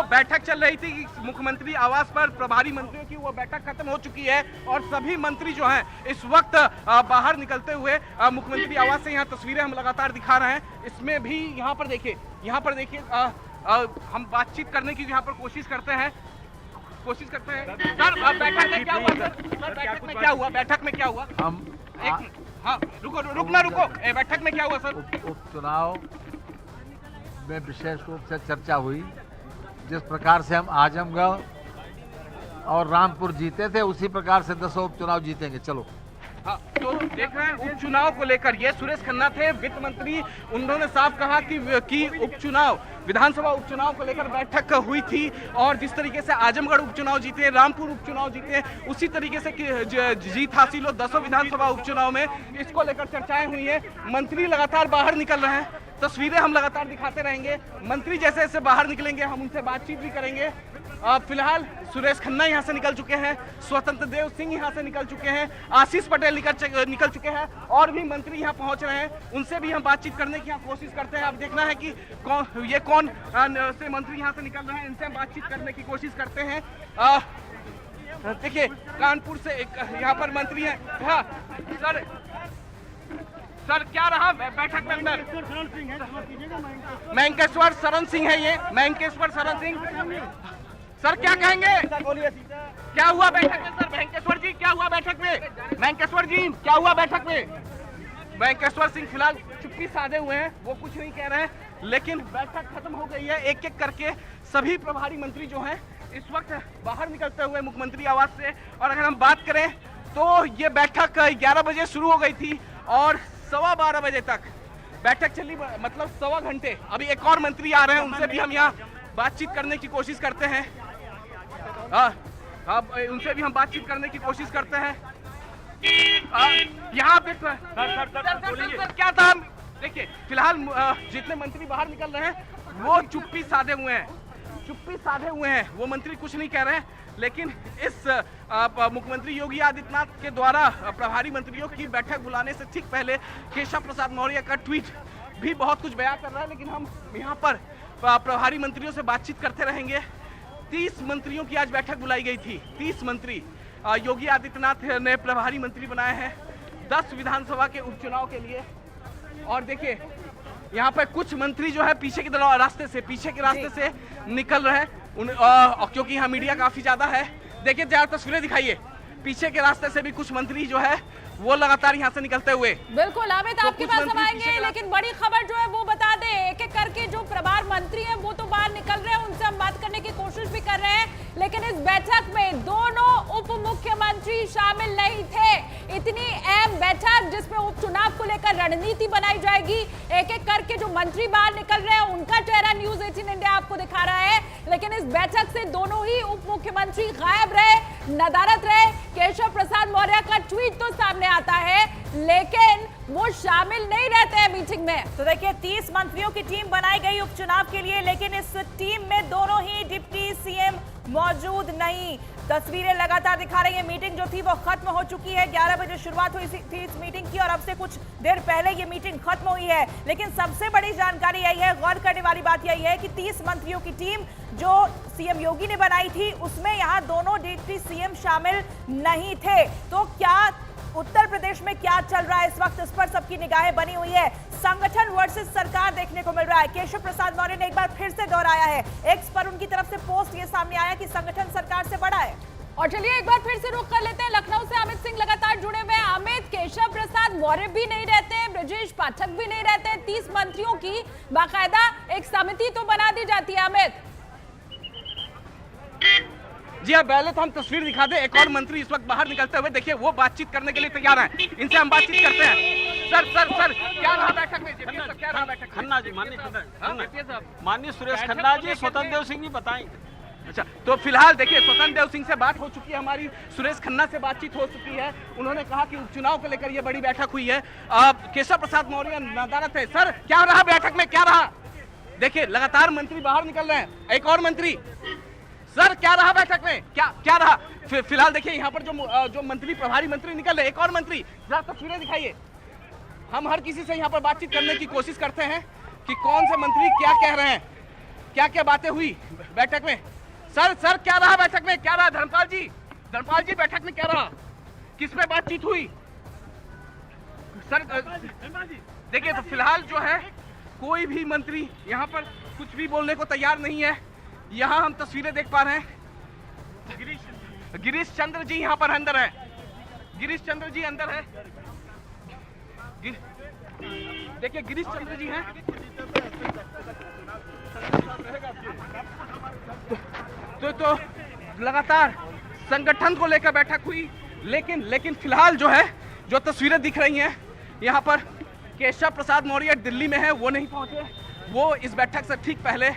बैठक चल रही थी कि मुख्यमंत्री आवास पर प्रभारी मंत्रियों की, वो बैठक खत्म हो चुकी है और सभी मंत्री जो हैं इस वक्त बाहर निकलते हुए मुख्यमंत्री आवास से यहाँ तस्वीरें हम लगातार दिखा रहे हैं। इसमें भी यहाँ पर देखिए हम बातचीत करने की यहाँ पर कोशिश करते हैं। सर बैठक में क्या हुआ? सर बैठक में क्या हुआ? बैठक में क्या हुआ? हाँ रुको। बैठक में क्या हुआ सर? उपचुनाव में विशेष रूप से चर्चा हुई। जिस प्रकार से हम आजमगढ़ और रामपुर जीते थे उसी प्रकार से 10 उपचुनाव जीतेंगे। चलो। हाँ, तो देख रहे हैं उपचुनाव को लेकर ये सुरेश खन्ना थे वित्त मंत्री, उन्होंने साफ कहा कि उपचुनाव, विधानसभा उपचुनाव को लेकर बैठक हुई थी और जिस तरीके से आजमगढ़ उपचुनाव जीते, रामपुर उपचुनाव जीते, उसी तरीके से जीत हासिल हो 10 विधानसभा उपचुनाव में, इसको लेकर चर्चाएं हुई है। मंत्री लगातार बाहर निकल रहे हैं, तस्वीरें हम लगातार दिखाते रहेंगे। मंत्री जैसे जैसे बाहर निकलेंगे हम उनसे बातचीत भी करेंगे। फिलहाल सुरेश खन्ना यहाँ से निकल चुके हैं, स्वतंत्र देव सिंह यहाँ से निकल चुके हैं, आशीष पटेल निकल चुके हैं और भी मंत्री यहाँ पहुँच रहे हैं, उनसे भी हम बातचीत करने की कोशिश करते हैं। अब देखना है कि कौन से मंत्री यहाँ से निकल रहे हैं, इनसे हम बातचीत करने की कोशिश करते हैं। देखिए कानपुर से एक यहाँ पर मंत्री है। हाँ सर क्या रहा बैठक में अंदर? मैंकेश्वर शरण सिंह है, ये मैंकेश्वर शरण सिंह। सर क्या कहेंगे? क्या हुआ बैठक में? सर मैंकेश्वर जी क्या हुआ बैठक में? मैंकेश्वर जी क्या हुआ बैठक में? मैंकेश्वर सिंह फिलहाल चुप्पी साधे हुए हैं, वो कुछ नहीं कह रहे हैं, लेकिन बैठक खत्म हो गई है। एक एक करके सभी प्रभारी मंत्री जो हैं इस वक्त बाहर निकलते हुए मुख्यमंत्री आवास से। और अगर हम बात करें तो ये बैठक 11 बजे शुरू हो गई थी और 12:15 बजे तक बैठक चली, मतलब 1.25 घंटे। अभी एक और मंत्री आ रहे हैं, उनसे भी हम यहाँ बातचीत करने की कोशिश करते हैं। उनसे भी हम बातचीत करने की कोशिश करते हैं। यहाँ पे सर क्या था? देखिए फिलहाल जितने मंत्री बाहर निकल रहे हैं वो चुप्पी साधे हुए हैं, वो मंत्री कुछ नहीं कह रहे हैं। लेकिन इस मुख्यमंत्री योगी आदित्यनाथ के द्वारा प्रभारी मंत्रियों की बैठक बुलाने से ठीक पहले केशव प्रसाद मौर्य का ट्वीट भी बहुत कुछ बयां कर रहा है, लेकिन हम यहाँ पर प्रभारी मंत्रियों से बातचीत करते रहेंगे। 30 मंत्रियों की आज बैठक बुलाई गई थी। 30 मंत्री योगी आदित्यनाथ ने प्रभारी मंत्री बनाए हैं 10 विधानसभा के उपचुनाव के लिए। और देखिए यहाँ पर कुछ मंत्री जो है पीछे के रास्ते से निकल रहे हैं, क्योंकि यहाँ मीडिया काफी ज्यादा है। देखिए ज्यादा तस्वीरें दिखाइए, पीछे के रास्ते से भी कुछ मंत्री जो है वो लगातार यहाँ से निकलते हुए। बिल्कुल अमित आपके पास हम आएंगे, लेकिन बड़ी खबर जो है वो बता दें, एक एक करके जो प्रभार मंत्री हैं वो तो बाहर निकल रहे हैं, उनसे हम बात करने की कोशिश भी कर रहे हैं, लेकिन इस बैठक में दोनों उप मुख्यमंत्री शामिल नहीं थे। इतनी अहम बैठक जिसमें उपचुनाव को लेकर रणनीति बनाई जाएगी, एक एक करके जो मंत्री बाहर निकल रहे हैं उनका चेहरा न्यूज 18 इंडिया आपको दिखा रहा है, लेकिन इस बैठक से दोनों ही उप मुख्यमंत्री गायब रहे, नदारद रहे। केशव प्रसाद मौर्य का ट्वीट तो सामने आता है, लेकिन वो शामिल नहीं रहते हैं मीटिंग में। तो देखिए 30 मंत्रियों की टीम बनाई गई उपचुनाव के लिए, लेकिन इस टीम में दोनों ही डिप्टी सीएम मौजूद नहीं। तस्वीरें लगातार दिखा रही है, मीटिंग जो थी वो खत्म हो चुकी है। 11 बजे शुरुआत हुई थी इस मीटिंग की और अब से कुछ देर पहले ये मीटिंग खत्म हुई है। लेकिन सबसे बड़ी जानकारी यही है, गौर करने वाली बात यही है कि 30 मंत्रियों की टीम जो सीएम योगी ने बनाई थी उसमें यहाँ दोनों डिप्टी सीएम शामिल नहीं थे। तो क्या उत्तर प्रदेश में क्या चल रहा है इस वक्त, इस पर सबकी निगाहें बनी हुई है। संगठन वर्सेस सरकार देखने को मिल रहा है। केशव प्रसाद मौर्य ने एक बार फिर से दोहराया है, एक्स पर उनकी तरफ से पोस्ट ये सामने आया कि संगठन सरकार से बड़ा है। और चलिए एक बार फिर से रुक कर लेते हैं, लखनऊ से अमित सिंह लगातार जुड़े हुए हैं। अमित, केशव प्रसाद मौर्य भी नहीं रहते हैं, ब्रजेश पाठक भी नहीं रहते हैं, 30 मंत्रियों की बाकायदा एक समिति तो बना दी जाती है। अमित जी हाँ, पहले तो हम तस्वीर दिखा दें। एक और मंत्री इस वक्त बाहर निकलते हुए, देखिए वो बातचीत करने के लिए तैयार हैं, इनसे हम बातचीत करते हैं। सर क्या रहा बैठक में? क्या रहा बैठक? खन्ना जी, माननीय सुरेश खन्ना जी, स्वतंत्र देव सिंह जी बताएंगे। अच्छा, तो फिलहाल देखिए स्वतंत्र देव सिंह से बात हो चुकी है हमारी, सुरेश खन्ना से बातचीत हो चुकी है। उन्होंने कहा कि उपचुनाव को लेकर ये बड़ी बैठक हुई है। केशव प्रसाद मौर्य नदारद है। सर क्या रहा बैठक में, क्या रहा? देखिए लगातार मंत्री बाहर निकल रहे हैं। एक और मंत्री, सर क्या रहा बैठक में, क्या रहा? फिलहाल देखिए यहाँ पर जो मंत्री प्रभारी मंत्री निकल रहे, एक और मंत्री, जरा तस्वीरें दिखाइए। हम हर किसी से यहाँ पर बातचीत करने की कोशिश करते हैं कि कौन से मंत्री क्या कह रहे हैं। क्या क्या बातें हुई बैठक में? सर क्या रहा बैठक में, क्या रहा? धर्मपाल जी बैठक में क्या रहा? किस पे बातचीत हुई सर? देखिए, तो फिलहाल जो है कोई भी मंत्री यहाँ पर कुछ भी बोलने को तैयार नहीं है। यहाँ हम तस्वीरें देख पा रहे हैं, गिरीश चंद्र जी यहाँ पर अंदर है, गिरीश चंद्र जी अंदर है। देखिए गिरीश चंद्र जी हैं। तो लगातार संगठन को लेकर बैठक हुई, लेकिन फिलहाल जो है, जो तस्वीरें दिख रही हैं यहाँ पर, केशव प्रसाद मौर्य दिल्ली में है, वो नहीं पहुंचे। वो इस बैठक से ठीक पहले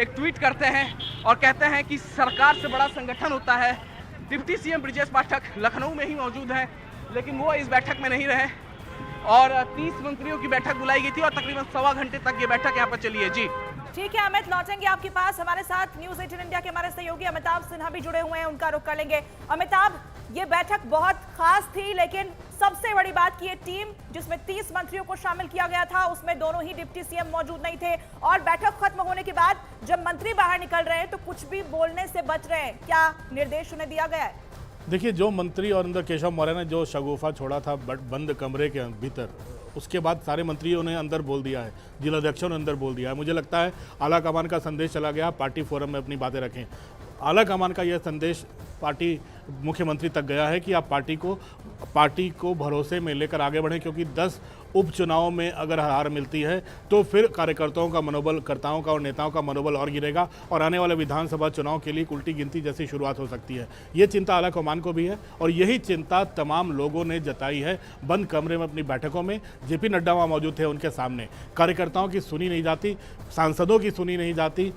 एक ट्वीट करते हैं और कहते हैं कि सरकार से बड़ा संगठन होता है। डिप्टी सीएम ब्रजेश पाठक लखनऊ में ही मौजूद हैं, लेकिन वो इस बैठक में नहीं रहे और 30 मंत्रियों की बैठक बुलाई गई थी और तकरीबन 1.25 घंटे तक ये बैठक यहाँ पर चली है। जी ठीक है अमित, लौटेंगे आपके पास। हमारे साथ न्यूज 18 इंडिया के हमारे सहयोगी अमिताभ सिन्हा भी जुड़े हुए हैं, उनका रुख कर लेंगे। अमिताभ, ये बैठक बहुत खास थी, लेकिन सबसे बड़ी बात की ये टीम जिसमें 30 मंत्रियों को शामिल किया गया था, उसमें दोनों ही डिप्टी सीएम मौजूद नहीं थे और बैठक खत्म होने के बाद जब मंत्री बाहर निकल रहे हैं तो कुछ भी बोलने से बच रहे हैं। क्या निर्देश उन्हें दिया गया है? देखिए, जो मंत्री और अंदर केशव मौर्य ने जो शगुफा छोड़ा था बंद कमरे के भीतर, उसके बाद सारे मंत्रियों ने अंदर बोल दिया है, जिलाध्यक्षों ने अंदर बोल दिया है। मुझे लगता है आला कमान का संदेश चला गया, पार्टी फोरम में अपनी बातें रखें। आला कमान का यह संदेश पार्टी मुख्यमंत्री तक गया है कि आप पार्टी को भरोसे में लेकर आगे बढ़ें, क्योंकि 10 उपचुनावों में अगर हार मिलती है तो फिर कार्यकर्ताओं का मनोबल, कर्ताओं का और नेताओं का मनोबल और गिरेगा और आने वाले विधानसभा चुनाव के लिए उल्टी गिनती जैसी शुरुआत हो सकती है। ये चिंता आला कमान को भी है और यही चिंता तमाम लोगों ने जताई है बंद कमरे में अपनी बैठकों में। जेपी नड्डा वहाँ मौजूद थे, उनके सामने कार्यकर्ताओं की सुनी नहीं जाती, सांसदों की सुनी नहीं जाती,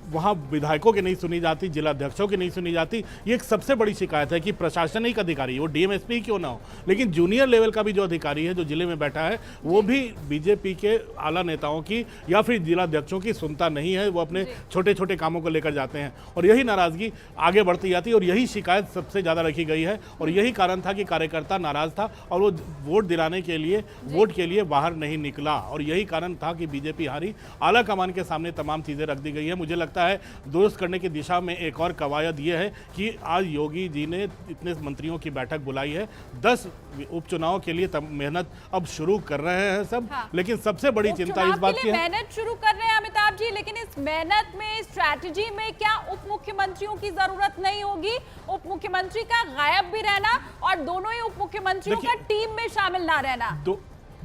वहाँ विधायकों की नहीं सुनी जाती, जिलाध्यक्षों की नहीं सुनी जाती। ये एक सबसे बड़ी शिकायत है कि प्रशासनिक अधिकारी, वो डीएमएसपी क्यों ना हो, लेकिन जूनियर लेवल का भी जो अधिकारी है जो जिले में बैठा है, वो भी बीजेपी के आला नेताओं की या फिर जिलाध्यक्षों की सुनता नहीं है। वो अपने छोटे छोटे कामों को लेकर जाते हैं और यही नाराजगी आगे बढ़ती जाती है और यही शिकायत सबसे ज़्यादा रखी गई है और यही कारण था कि कार्यकर्ता नाराज था और वो वोट दिलाने के लिए, वोट के लिए बाहर नहीं निकला और यही कारण था कि बीजेपी हारी। आला कमान के सामने तमाम चीज़ें रख दी गई है। मुझे लगता है दुरुस्त करने की दिशा में एक और कवायद यह है कि आज योगी जी ने इतने मंत्रियों की बैठक बुलाई है। 10 उपचुनाव के लिए मेहनत अब शुरू कर रहे हैं सब। हाँ। लेकिन सबसे बड़ी चिंता इस बात की है, मेहनत शुरू कर रहे हैं अमिताभ जी, लेकिन इस मेहनत में, स्ट्रैटेजी में क्या उप मुख्यमंत्रियों की जरूरत नहीं होगी? उप मुख्यमंत्री का गायब भी रहना और दोनों ही उप मुख्यमंत्रियों का टीम में शामिल ना रहना,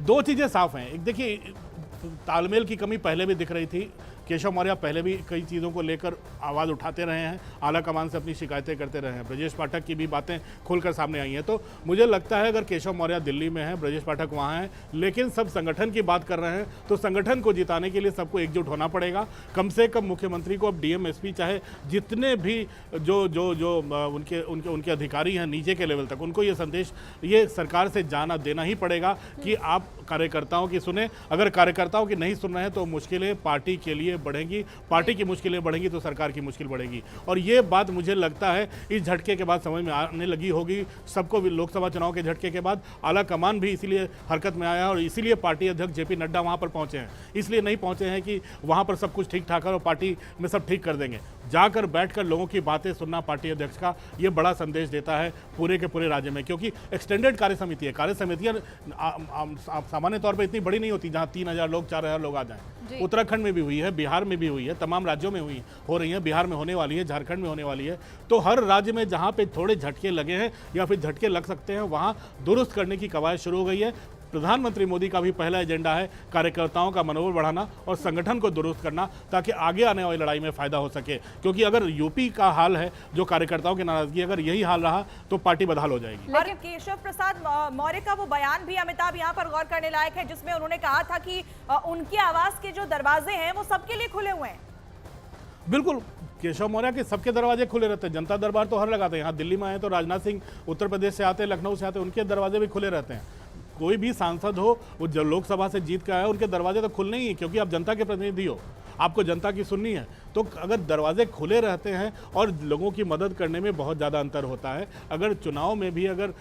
दो चीजें साफ हैं। एक देखिए, तालमेल की कमी पहले भी दिख रही थी। केशव मौर्य पहले भी कई चीज़ों को लेकर आवाज़ उठाते रहे हैं, आला कमान से अपनी शिकायतें करते रहे हैं। ब्रजेश पाठक की भी बातें खुलकर सामने आई हैं। तो मुझे लगता है अगर केशव मौर्य दिल्ली में है, ब्रजेश पाठक वहाँ हैं, लेकिन सब संगठन की बात कर रहे हैं, तो संगठन को जिताने के लिए सबको एकजुट होना पड़ेगा। कम से कम मुख्यमंत्री को अब डीएम, एसपी, चाहे जितने भी जो उनके अधिकारी हैं नीचे के लेवल तक, उनको ये संदेश ये सरकार से जाना देना ही पड़ेगा कि आप कार्यकर्ताओं की सुने। अगर कार्यकर्ताओं की नहीं सुन रहे हैं तो मुश्किलें पार्टी के लिए बढ़ेंगी, पार्टी की मुश्किलें बढ़ेंगी तो सरकार की मुश्किल बढ़ेगी। और ये बात मुझे लगता है इस झटके के बाद समझ में आने लगी होगी सबको। लोकसभा चुनाव के झटके के बाद आला कमान भी इसीलिए हरकत में आया और इसीलिए पार्टी अध्यक्ष जेपी नड्डा वहाँ पर पहुँचे हैं। इसलिए नहीं पहुँचे हैं कि वहाँ पर सब कुछ ठीक ठाक है और पार्टी में सब ठीक कर देंगे। जाकर बैठकर लोगों की बातें सुनना पार्टी अध्यक्ष का ये बड़ा संदेश देता है पूरे के पूरे राज्य में, क्योंकि एक्सटेंडेड कार्य समिति है। कार्य समितियाँ सामान्य तौर पर इतनी बड़ी नहीं होती जहाँ 3000 लोग, 4000 लोग आ जाएं। उत्तराखंड में भी हुई है, बिहार में भी हुई है, तमाम राज्यों में हो रही है, बिहार में होने वाली है, झारखंड में होने वाली है। तो हर राज्य में जहाँ पे थोड़े झटके लगे हैं या फिर झटके लग सकते हैं, वहाँ दुरुस्त करने की कवायद शुरू हो गई है। प्रधानमंत्री मोदी का भी पहला एजेंडा है कार्यकर्ताओं का मनोबल बढ़ाना और संगठन को दुरुस्त करना, ताकि आगे आने वाली लड़ाई में फायदा हो सके। क्योंकि अगर यूपी का हाल है जो कार्यकर्ताओं की नाराजगी, अगर यही हाल रहा तो पार्टी बदहाल हो जाएगी। और केशव प्रसाद मौर्य का वो बयान भी अमिताभ यहाँ पर गौर करने लायक है, जिसमें उन्होंने कहा था कि उनके आवास के जो दरवाजे हैं वो सबके लिए खुले हुए हैं। बिल्कुल, केशव मौर्य के सबके दरवाजे खुले रहते हैं। जनता दरबार तो हर लगाते हैं। यहाँ दिल्ली में आए तो राजनाथ सिंह उत्तर प्रदेश से आते हैं, लखनऊ से आते हैं, उनके दरवाजे भी खुले रहते हैं। कोई भी सांसद हो, वो जब लोकसभा से जीत के आया, उनके दरवाजे तो खुलने ही है, क्योंकि आप जनता के प्रतिनिधि हो, आपको जनता की सुननी है। तो अगर दरवाजे खुले रहते हैं और लोगों की मदद करने में बहुत ज़्यादा अंतर होता है। अगर चुनाव में भी अगर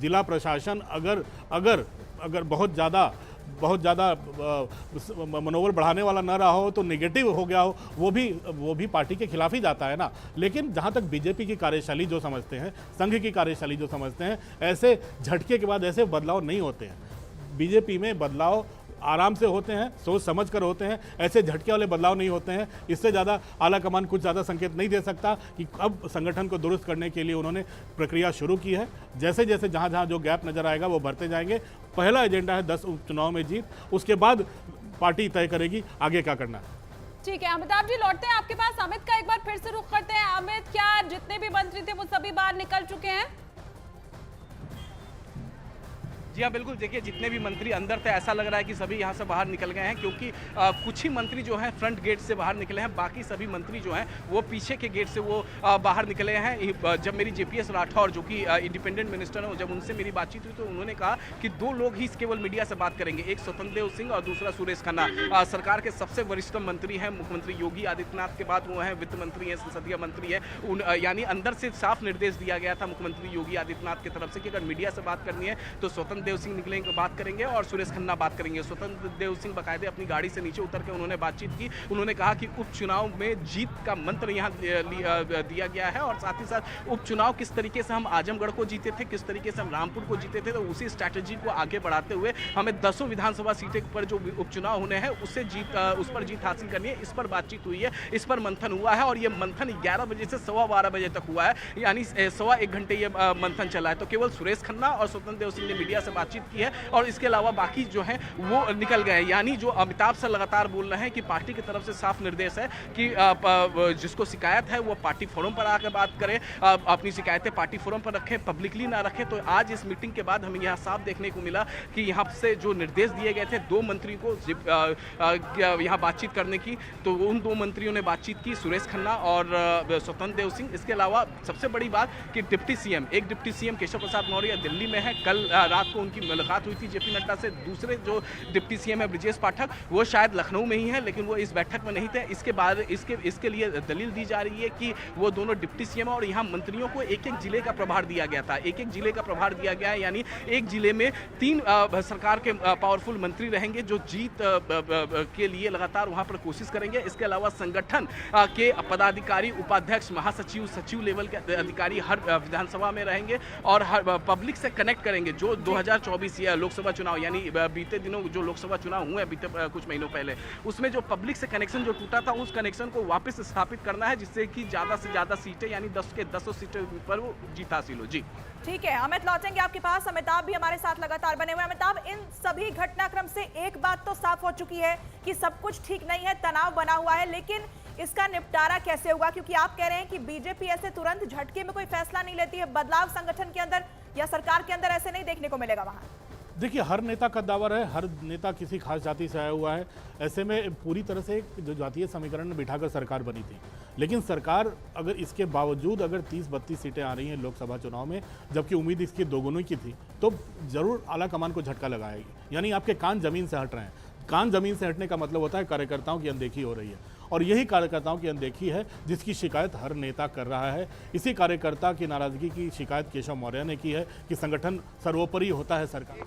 जिला प्रशासन अगर बहुत ज़्यादा बहुत ज़्यादा मनोबल बढ़ाने वाला न रहा हो, तो नेगेटिव हो गया हो, वो भी पार्टी के खिलाफ ही जाता है ना। लेकिन जहाँ तक बीजेपी की कार्यशैली जो समझते हैं, संघ की कार्यशैली जो समझते हैं, ऐसे झटके के बाद ऐसे बदलाव नहीं होते हैं। बीजेपी में बदलाव आराम से होते हैं, सोच समझ कर होते हैं, ऐसे झटके वाले बदलाव नहीं होते हैं। इससे ज़्यादा आला कमान कुछ ज़्यादा संकेत नहीं दे सकता कि अब संगठन को दुरुस्त करने के लिए उन्होंने प्रक्रिया शुरू की है। जैसे जैसे जहाँ जहाँ जो गैप नज़र आएगा वो भरते जाएंगे। पहला एजेंडा है 10 उपचुनाव में जीत, उसके बाद पार्टी तय करेगी आगे क्या करना है। ठीक है अमिताभ जी, लौटते हैं आपके पास। अमित का एक बार फिर से रुख करते हैं। अमित, क्या जितने भी मंत्री थे वो सभी बाहर निकल चुके हैं? जी हाँ, बिल्कुल। देखिए, जितने भी मंत्री अंदर थे ऐसा लग रहा है कि सभी यहाँ से बाहर निकल गए हैं, क्योंकि कुछ ही मंत्री जो हैं फ्रंट गेट से बाहर निकले हैं, बाकी सभी मंत्री जो हैं वो पीछे के गेट से वो बाहर निकले हैं। जब मेरी जेपीएस राठौर, जो कि इंडिपेंडेंट मिनिस्टर हैं, जब उनसे मेरी बातचीत हुई तो उन्होंने कहा कि 2 लोग ही केवल मीडिया से बात करेंगे, एक स्वतंत्र देव सिंह और दूसरा सुरेश खन्ना। सरकार के सबसे वरिष्ठ मंत्री हैं, मुख्यमंत्री योगी आदित्यनाथ के बाद वो हैं वित्त मंत्री हैं, संसदीय मंत्री हैं। यानी अंदर से साफ निर्देश दिया गया था मुख्यमंत्री योगी आदित्यनाथ की तरफ से कि अगर मीडिया से बात करनी है तो स्वतंत्र देव सिंह निकलेंगे, बात करेंगे, और सुरेश खन्ना बात करेंगे। स्वतंत्र देव सिंह बाकायदे अपनी गाड़ी से नीचे उतर के उन्होंने बातचीत की। उन्होंने कहा कि उपचुनाव में जीत का मंत्र यहाँ दिया गया है, और साथ ही साथ उपचुनाव किस तरीके से हम आजमगढ़ को जीते थे, किस तरीके से हम रामपुर को जीते थे, तो उसी स्ट्रैटेजी को आगे बढ़ाते हुए हमें 10 विधानसभा सीटें पर जो उपचुनाव होने हैं उस पर जीत हासिल करनी है। इस पर बातचीत हुई है, इस पर मंथन हुआ है, और ये मंथन 11 बजे से 12:15 बजे तक हुआ है, यानी 1.25 घंटे ये मंथन चला है। तो केवल सुरेश खन्ना और स्वतंत्र देव सिंह ने मीडिया से बातचीत की है, और इसके अलावा बाकी जो हैं वो निकल गए। यानी जो अमिताभ से लगातार बोल रहे हैं कि पार्टी की तरफ से साफ निर्देश है कि जिसको शिकायत है वो पार्टी फोरम पर आकर बात करें, अपनी शिकायतें पार्टी फोरम पर रखें, पब्लिकली ना रखें। तो आज इस मीटिंग के बाद हमें यहाँ साफ देखने को मिला कि यहाँ से जो निर्देश दिए गए थे 2 मंत्री को यहाँ बातचीत करने की, तो उन 2 मंत्रियों ने बातचीत की, सुरेश खन्ना और स्वतंत्र देव सिंह। इसके अलावा सबसे बड़ी बात कि डिप्टी सीएम केशव प्रसाद मौर्य दिल्ली में है। कल रात को उनकी मुलाकात हुई थी जेपी नड्डा से। दूसरे जो डिप्टी सीएम है ब्रजेश पाठक, वो शायद लखनऊ में ही है, लेकिन वो इस बैठक में नहीं थे। इसके लिए दलील दी जा रही है कि वो दोनों डिप्टी सीएम और यहाँ मंत्रियों को एक जिले का प्रभार दिया गया था, एक जिले का प्रभार दिया गया है। यानी एक जिले में 3 सरकार के पावरफुल मंत्री रहेंगे जो जीत के लिए लगातार वहां पर कोशिश करेंगे। इसके अलावा संगठन के पदाधिकारी, उपाध्यक्ष, महासचिव, सचिव लेवल के अधिकारी हर विधानसभा में रहेंगे और हर पब्लिक से कनेक्ट करेंगे। जो 2024 लोकसभा चुनाव, यानी बीते दिनों जो लोकसभा चुनाव हुए बीते कुछ महीनों पहले, उसमें जो पब्लिक से कनेक्शन जो टूटा था, उस कनेक्शन को वापस स्थापित करना है, जिससे कि ज़्यादा से ज़्यादा सीटें, यानी 10 के 10 सीटें पर वो जीत हासिल हो। जी ठीक है अमित, लौटेंगे आपके पास। अमिताभ भी हमारे साथ लगातार बने हुए हैं। अमिताभ, इन सभी घटनाक्रम से एक बात तो साफ हो चुकी है कि सब कुछ ठीक नहीं है, तनाव बना हुआ है, लेकिन इसका निपटारा कैसे होगा? क्योंकि आप कह रहे हैं कि बीजेपी ऐसे तुरंत झटके में कोई फैसला नहीं लेती है, बदलाव संगठन के अंदर या सरकार के अंदर ऐसे नहीं देखने को मिलेगा वहां। देखिए, हर नेता का दावा है, हर नेता किसी खास जाति से आया हुआ है। ऐसे में पूरी तरह से जो जातीय समीकरण में बिठाकर सरकार बनी थी, लेकिन सरकार अगर इसके बावजूद अगर 30-32 सीटें आ रही हैं लोकसभा चुनाव में, जबकि उम्मीद इसकी दोगुनी की थी, तो जरूर आला कमान को झटका लगाएगी। यानी आपके कान जमीन से हट रहे हैं। कान जमीन से हटने का मतलब होता है कार्यकर्ताओं की अनदेखी हो रही है, और यही कार्यकर्ताओं की अनदेखी है जिसकी शिकायत हर नेता कर रहा है। इसी कार्यकर्ता की नाराजगी की शिकायत केशव मौर्य ने की है कि संगठन सर्वोपरि होता है सरकार।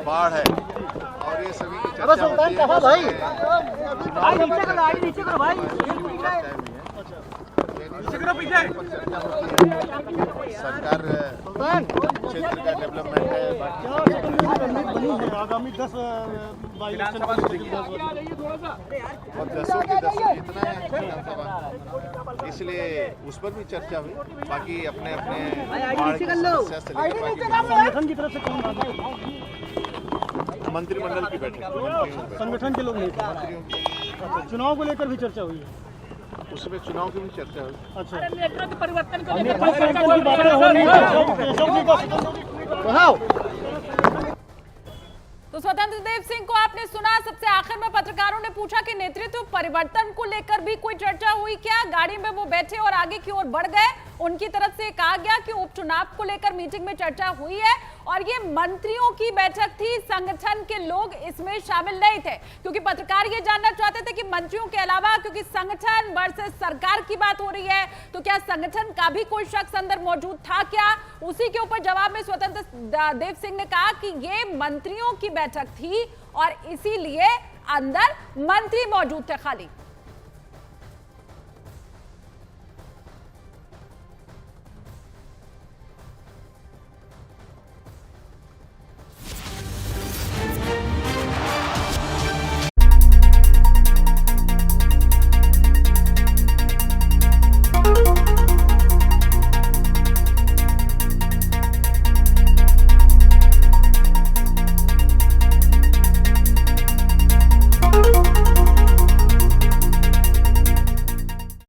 बाढ़ है और ये सभी की चर्चा होती है। भाई नीचे करो भाई, सरकार क्षेत्र का डेवलपमेंट है, आगामी 10 और 10 के 10 इतना है विधानसभा, इसलिए उस पर भी चर्चा हुई। बाकी अपने बाढ़ की समस्या से लेकर संगठन की तरफ से कौन मंत्रिमंडल की बैठक, संगठन के लोग नहीं थे, मंत्रियों की। चुनाव को लेकर भी चर्चा हुई है, उसमें चुनाव की भी चर्चा हुई। अच्छा, नेतृत्व परिवर्तन को लेकर तो स्वतंत्र देव सिंह को आपने सुना। सबसे आखिर में पत्रकारों ने पूछा कि नेतृत्व परिवर्तन को लेकर भी कोई चर्चा हुई क्या? गाड़ी में वो बैठे और आगे की ओर बढ़ गए। उनकी तरफ से कहा गया कि उपचुनाव को लेकर मीटिंग में चर्चा हुई है और ये मंत्रियों की बैठक थी, संगठन के लोग इसमें शामिल नहीं थे, क्योंकि पत्रकार ये जानना चाहते थे कि मंत्रियों के अलावा, क्योंकि संगठन वर्सेस सरकार की बात हो रही है, तो क्या संगठन का भी कोई शख्स अंदर मौजूद था क्या? उसी के ऊपर जवाब में स्वतंत्र देव सिंह ने कहा कि ये मंत्रियों की बैठक थी और इसीलिए अंदर मंत्री मौजूद थे खाली।